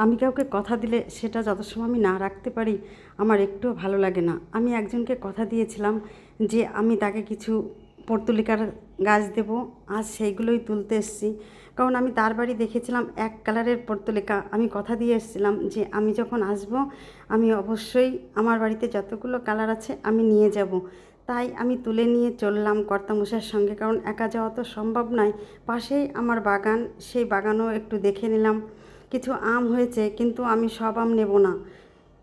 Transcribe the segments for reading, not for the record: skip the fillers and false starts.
আমি কাউকে কথা দিলে সেটা যত সময় আমি না রাখতে পারি আমার একটুও ভালো লাগে না। আমি একজনকে কথা দিয়েছিলাম যে আমি তাকে কিছু পর্তুলিকার গাছ দেব, আজ সেইগুলোই তুলতে এসেছি। কারণ আমি তার বাড়ি দেখেছিলাম এক কালারের পর্তুলিকা, আমি কথা দিয়ে এসেছিলাম যে আমি যখন আসব আমি অবশ্যই আমার বাড়িতে যতগুলো কালার আছে আমি নিয়ে যাব। তাই আমি তুলে নিয়ে চললাম কর্তামশাইয়ের সঙ্গে, কারণ একা যাওয়া তো সম্ভব নয়। পাশেই আমার বাগান, সেই বাগানও একটু দেখে নিলাম। কিছু আম হয়েছে কিন্তু আমি সব আম নেব না,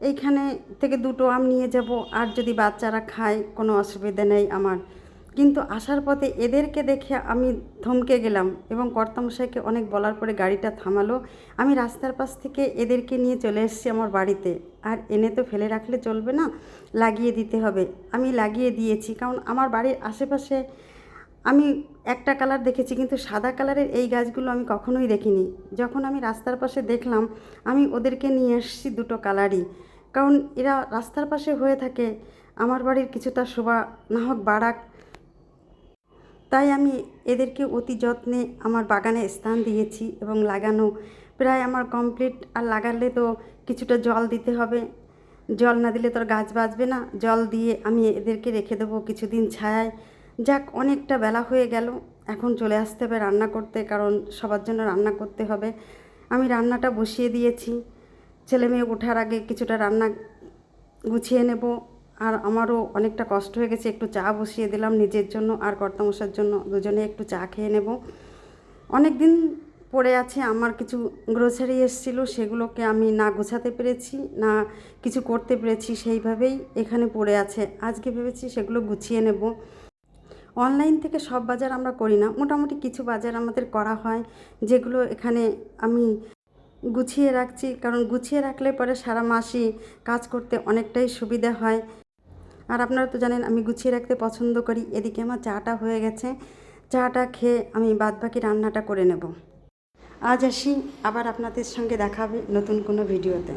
এইখানে থেকে দুটো আম নিয়ে যাব, আর যদি বাচ্চারা খায় কোনো অসুবিধা নেই আমার। কিন্তু আসার পথে এদেরকে দেখে আমি থমকে গেলাম এবং কর্তামশাইকে অনেক বলার পরে গাড়িটা থামালো। আমি রাস্তার পাশ থেকে এদেরকে নিয়ে চলে এসেছি আমার বাড়িতে। আর এনে তো ফেলে রাখলে চলবে না, লাগিয়ে দিতে হবে। আমি লাগিয়ে দিয়েছি, কারণ আমার বাড়ির আশেপাশে আমি একটা কালার দেখেছি কিন্তু সাদা কালারের এই গাছগুলো আমি কখনোই দেখিনি। যখন আমি রাস্তার পাশে দেখলাম আমি ওদেরকে নিয়ে এসেছি দুটো কালারই, কারণ এরা রাস্তার পাশে হয়ে থাকে, আমার বাড়ির কিছুটা শোভা না হোক বাড়াক, তাই আমি এদেরকে অতি যত্নে আমার বাগানে স্থান দিয়েছি এবং লাগানো প্রায় আমার কমপ্লিট। আর লাগালে তো কিছুটা জল দিতে হবে, জল না দিলে তোর গাছ বাঁচবে না। জল দিয়ে আমি এদেরকে রেখে দেবো কিছুদিন ছায়ায়। যাক, অনেকটা বেলা হয়ে গেল, এখন চলে আসতে হবে রান্না করতে, কারণ সবার জন্য রান্না করতে হবে। আমি রান্নাটা বসিয়ে দিয়েছি, ছেলে মেয়ে ওঠার আগে কিছুটা রান্না গুছিয়ে নেব। আর আমারও অনেকটা কষ্ট হয়ে গেছে, একটু চা বসিয়ে দিলাম নিজের জন্য আর কর্তামশার জন্য, দুজনে একটু চা খেয়ে নেব। অনেক দিন পড়ে আছে, আমার কিছু গ্রোসারি এসেছিলো, সেগুলোকে আমি না গোছাতে পেরেছি না কিছু করতে পেরেছি, সেইভাবেই এখানে পড়ে আছে। আজকে ভেবেছি সেগুলো গুছিয়ে নেব। অনলাইন থেকে সব বাজার আমরা করি না, মোটামুটি কিছু বাজার আমাদের করা হয়, যেগুলো এখানে আমি গুছিয়ে রাখছি, কারণ গুছিয়ে রাখলে পরে সারা মাসই কাজ করতে অনেকটাই সুবিধা হয়। আর আপনারা তো জানেন আমি গুছিয়ে রাখতে পছন্দ করি। এদিকে আমার চাটা হয়ে গেছে, চাটা খেয়ে আমি বাদবাকি রান্নাটা করে নেব। আজ আসি, আবার আপনাদের সঙ্গে দেখা হবে নতুন কোনো ভিডিওতে।